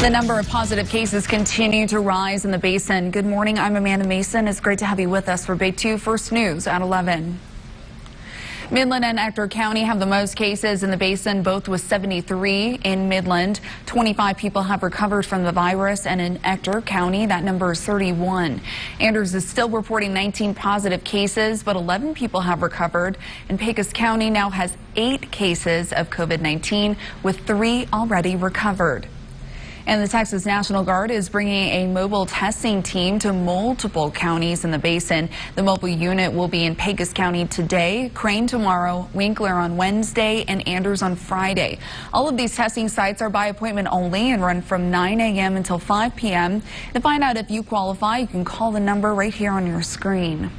The number of positive cases continue to rise in the basin. Good morning, I'm Amanda Mason. It's great to have you with us for Big 2 First News at 11. Midland and Ector County have the most cases in the basin, both with 73 in Midland. 25 people have recovered from the virus, and in Ector County, that number is 31. Andrews is still reporting 19 positive cases, but 11 people have recovered. And Pecos County now has 8 cases of COVID-19, with 3 already recovered. And the Texas National Guard is bringing a mobile testing team to multiple counties in the basin. The mobile unit will be in Pecos County today, Crane tomorrow, Winkler on Wednesday, and Andrews on Friday. All of these testing sites are by appointment only and run from 9 a.m. until 5 p.m. To find out if you qualify, you can call the number right here on your screen.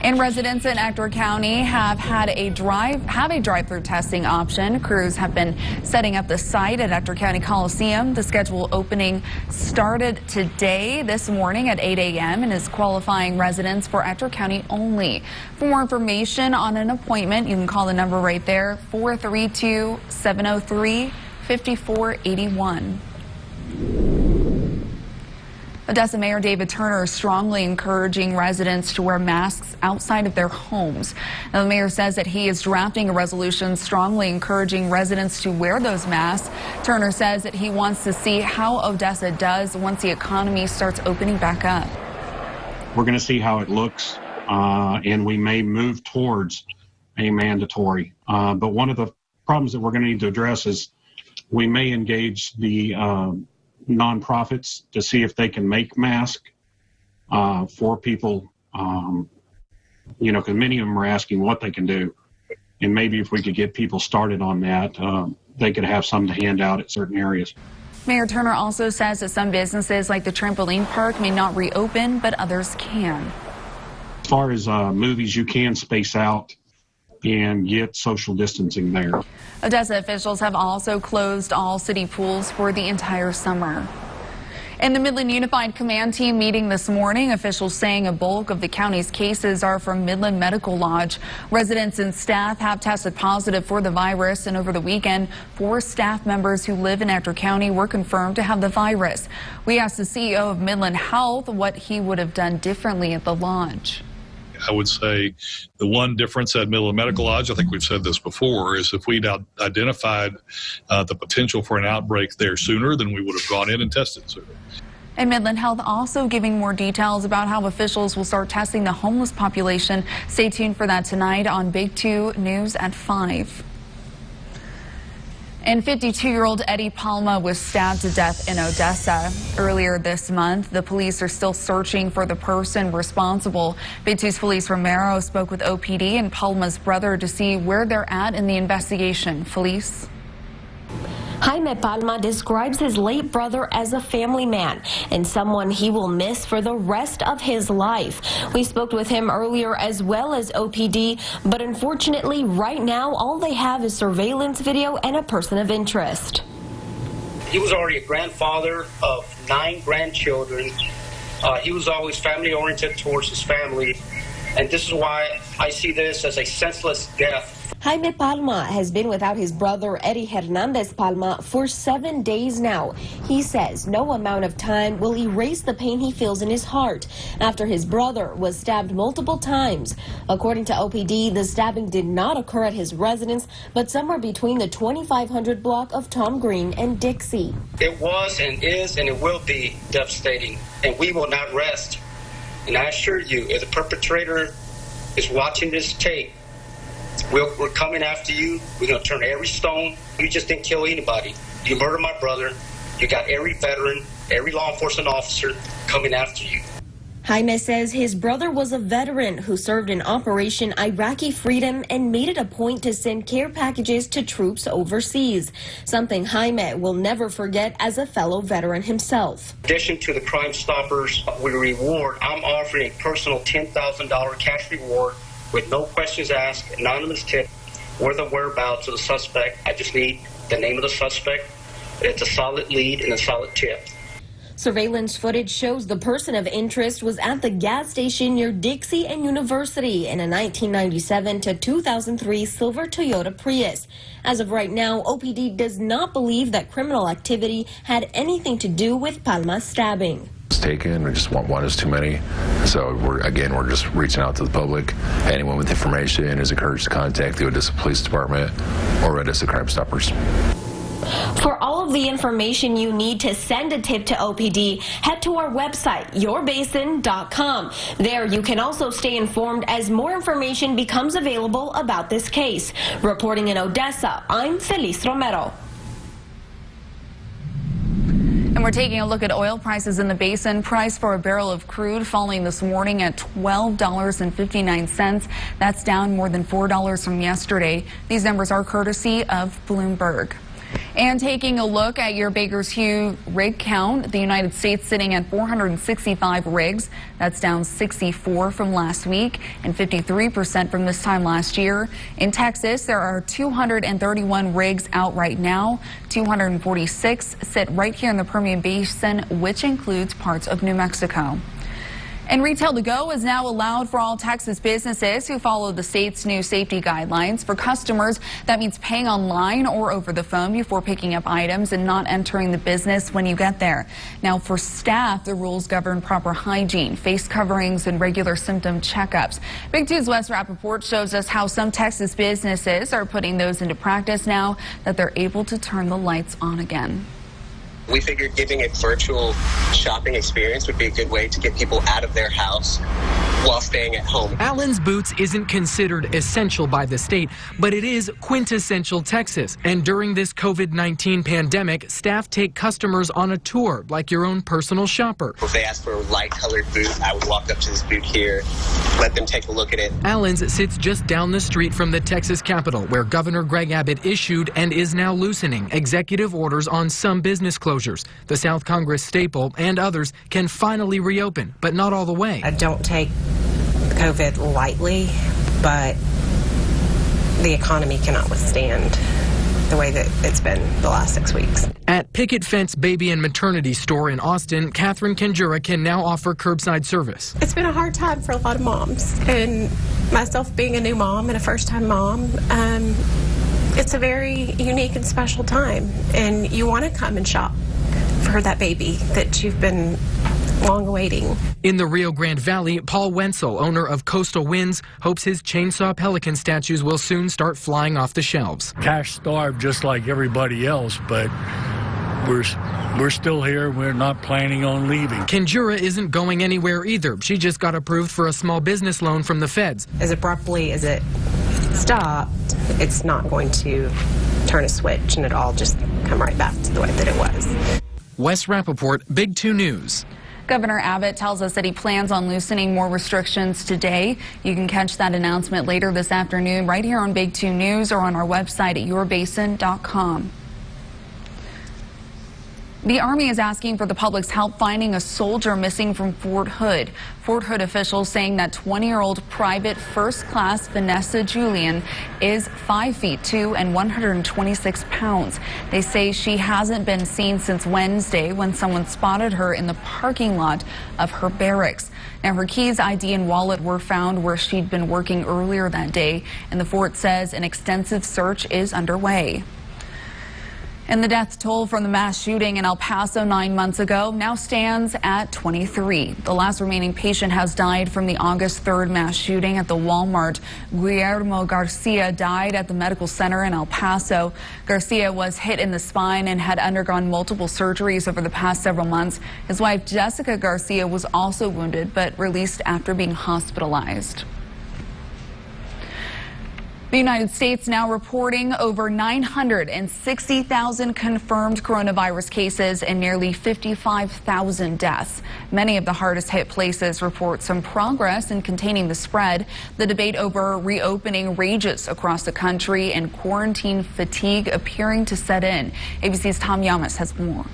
And residents in Ector County have a drive-through testing option. Crews have been setting up the site at Ector County Coliseum. The scheduled opening started today, this morning at 8 a.m. and is qualifying residents for Ector County only. For more information on an appointment, you can call the number right there, 432-703-5481. Odessa Mayor David Turner is strongly encouraging residents to wear masks outside of their homes. Now, the mayor says that he is drafting a resolution strongly encouraging residents to wear those masks. Turner says that he wants to see how Odessa does once the economy starts opening back up. We're going to see how it looks, and we may move towards a mandatory. But one of the problems that we're going to need to address is we may engage the nonprofits to see if they can make masks for people, because many of them are asking what they can do. And maybe if we could get people started on that, they could have some to hand out at certain areas. Mayor Turner also says that some businesses like the trampoline park may not reopen, but others can. As far as movies, you can space out and get social distancing there. Odessa officials have also closed all city pools for the entire summer. And the Midland Unified Command Team meeting this morning, officials saying a bulk of the county's cases are from Midland Medical Lodge. Residents and staff have tested positive for the virus, and over the weekend, 4 staff members who live in Ector County were confirmed to have the virus. We asked the CEO of Midland Health what he would have done differently at the lodge. I would say the one difference at Midland Medical Lodge, I think we've said this before, is if we'd identified the potential for an outbreak there sooner, then we would have gone in and tested sooner. And Midland Health also giving more details about how officials will start testing the homeless population. Stay tuned for that tonight on Big 2 News at 5. And 52-year-old Eddie Palma was stabbed to death in Odessa earlier this month. The police are still searching for the person responsible. Big 2's Felice Romero spoke with OPD and Palma's brother to see where they're at in the investigation. Felice? Jaime Palma describes his late brother as a family man and someone he will miss for the rest of his life. We spoke with him earlier as well as OPD, but unfortunately right now all they have is surveillance video and a person of interest. He was already a grandfather of 9 grandchildren. He was always family oriented towards his family, and this is why I see this as a senseless death. Jaime Palma has been without his brother Eddie Hernandez Palma for 7 days now. He says no amount of time will erase the pain he feels in his heart after his brother was stabbed multiple times. According to OPD, the stabbing did not occur at his residence, but somewhere between the 2500 block of Tom Green and Dixie. It was and is and it will be devastating, and we will not rest. And I assure you, if the perpetrator is watching this tape, we're coming after you. We're going to turn every stone. You just didn't kill anybody. You murdered my brother. You got every veteran, every law enforcement officer coming after you. Jaime says his brother was a veteran who served in Operation Iraqi Freedom and made it a point to send care packages to troops overseas, something Jaime will never forget as a fellow veteran himself. In addition to the Crime Stoppers, I'm offering a personal $10,000 cash reward with no questions asked, anonymous tip, or the whereabouts of the suspect. I just need the name of the suspect. It's a solid lead and a solid tip. Surveillance footage shows the person of interest was at the gas station near Dixie and University in a 1997 to 2003 silver Toyota Prius. As of right now, OPD does not believe that criminal activity had anything to do with Palma's stabbing. Taken. We just want one is too many. So we're just reaching out to the public. Anyone with information is encouraged to contact the Odessa Police Department or Odessa Crime Stoppers. For all of the information you need to send a tip to OPD, head to our website, yourbasin.com. There you can also stay informed as more information becomes available about this case. Reporting in Odessa, I'm Feliz Romero. And we're taking a look at oil prices in the basin. Price for a barrel of crude falling this morning at $12.59. That's down more than $4 from yesterday. These numbers are courtesy of Bloomberg. And taking a look at your Baker's Hugh rig count, the United States sitting at 465 rigs. That's down 64 from last week and 53% from this time last year. In Texas, there are 231 rigs out right now. 246 sit right here in the Permian Basin, which includes parts of New Mexico. And retail to go is now allowed for all Texas businesses who follow the state's new safety guidelines. For customers, that means paying online or over the phone before picking up items and not entering the business when you get there. Now, for staff, the rules govern proper hygiene, face coverings, and regular symptom checkups. Big 2's Wes Rappaport shows us how some Texas businesses are putting those into practice now that they're able to turn the lights on again. We figured giving a virtual shopping experience would be a good way to get people out of their house while staying at home. Allen's Boots isn't considered essential by the state, but it is quintessential Texas. And during this COVID-19 pandemic, staff take customers on a tour like your own personal shopper. If they ask for a light-colored boot, I would walk up to this boot here, let them take a look at it. Allen's sits just down the street from the Texas Capitol, where Governor Greg Abbott issued and is now loosening executive orders on some business closures. The South Congress staple and others can finally reopen, but not all the way. I don't take COVID lightly, but the economy cannot withstand the way that it's been the last 6 weeks. At Picket Fence Baby and Maternity Store in Austin, Catherine Kanjura can now offer curbside service. It's been a hard time for a lot of moms, and myself being a new mom and a first-time mom, it's a very unique and special time, and you want to come and shop for that baby that you've been long awaiting. In the Rio Grande Valley, Paul Wenzel, owner of Coastal Winds, hopes his chainsaw pelican statues will soon start flying off the shelves. Cash starved just like everybody else, but we're still here. We're not planning on leaving. Kanjura isn't going anywhere either. She just got approved for a small business loan from the feds. As abruptly as it stopped, it's not going to turn a switch and it all just come right back to the way that it was. Wes Rappaport, Big 2 News. Governor Abbott tells us that he plans on loosening more restrictions today. You can catch that announcement later this afternoon right here on Big 2 News or on our website at yourbasin.com. The Army is asking for the public's help finding a soldier missing from Fort Hood. Fort Hood officials saying that 20-year-old Private First Class Vanessa Julian is 5 feet 2 and 126 pounds. They say she hasn't been seen since Wednesday when someone spotted her in the parking lot of her barracks. Now, her keys, ID, and wallet were found where she'd been working earlier that day, and the fort says an extensive search is underway. And the death toll from the mass shooting in El Paso 9 months ago now stands at 23. The last remaining patient has died from the August 3rd mass shooting at the Walmart. Guillermo Garcia died at the medical center in El Paso. Garcia was hit in the spine and had undergone multiple surgeries over the past several months. His wife, Jessica Garcia, was also wounded but released after being hospitalized. The United States now reporting over 960,000 confirmed coronavirus cases and nearly 55,000 deaths. Many of the hardest hit places report some progress in containing the spread. The debate over reopening rages across the country and quarantine fatigue appearing to set in. ABC's Tom Yamas has more.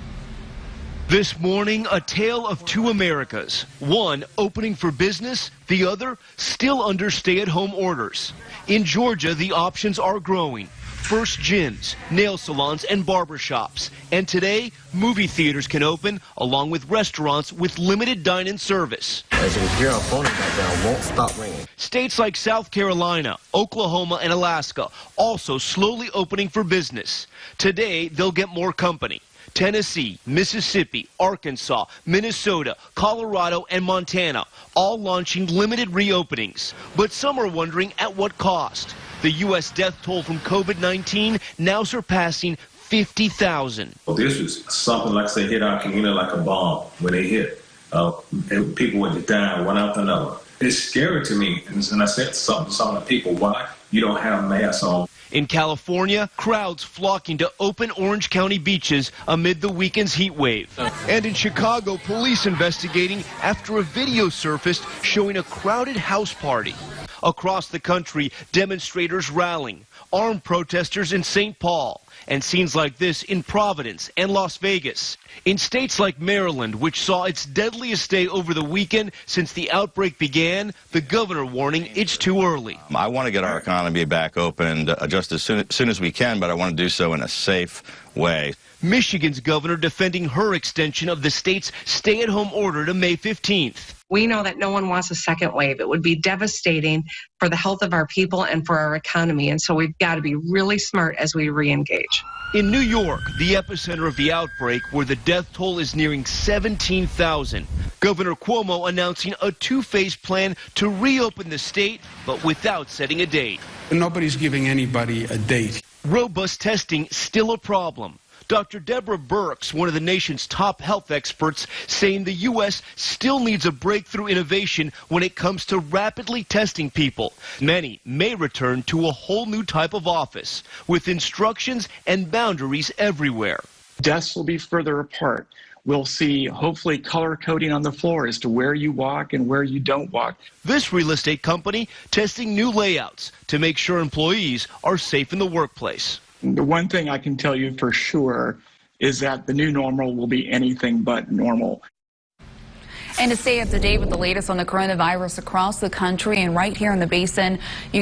This morning, a tale of two Americas. One opening for business, the other still under stay-at-home orders. In Georgia, the options are growing. First gyms, nail salons, and barbershops. And today, movie theaters can open, along with restaurants with limited dine-in service. As you can hear, our phone background won't stop ringing. States like South Carolina, Oklahoma, and Alaska also slowly opening for business. Today, they'll get more company. Tennessee, Mississippi, Arkansas, Minnesota, Colorado, and Montana all launching limited reopenings. But some are wondering at what cost. The U.S. death toll from COVID-19 now surpassing 50,000. Well, this was something like, say, hit our community like a bomb when they hit. And people were dying one after another. It's scary to me. And I said something to some of the people, why you don't have masks on. In California, crowds flocking to open Orange County beaches amid the weekend's heat wave. And in Chicago, police investigating after a video surfaced showing a crowded house party. Across the country, demonstrators rallying, armed protesters in St. Paul, and scenes like this in Providence and Las Vegas. In states like Maryland, which saw its deadliest day over the weekend since the outbreak began, the governor warning it's too early. I want to get our economy back open just as soon as we can, but I want to do so in a safe way. Michigan's governor defending her extension of the state's stay-at-home order to May 15th. We know that no one wants a second wave. It would be devastating for the health of our people and for our economy. And so we've got to be really smart as we re-engage. In New York, the epicenter of the outbreak, where the death toll is nearing 17,000, Governor Cuomo announcing a two-phase plan to reopen the state, but without setting a date. Nobody's giving anybody a date. Robust testing still a problem. Dr. Deborah Birx, one of the nation's top health experts, saying the U.S. still needs a breakthrough innovation when it comes to rapidly testing people. Many may return to a whole new type of office, with instructions and boundaries everywhere. Desks will be further apart. We'll see, hopefully, color coding on the floor as to where you walk and where you don't walk. This real estate company testing new layouts to make sure employees are safe in the workplace. The one thing I can tell you for sure is that the new normal will be anything but normal. And to stay up to date with the latest on the coronavirus across the country and right here in the Basin, you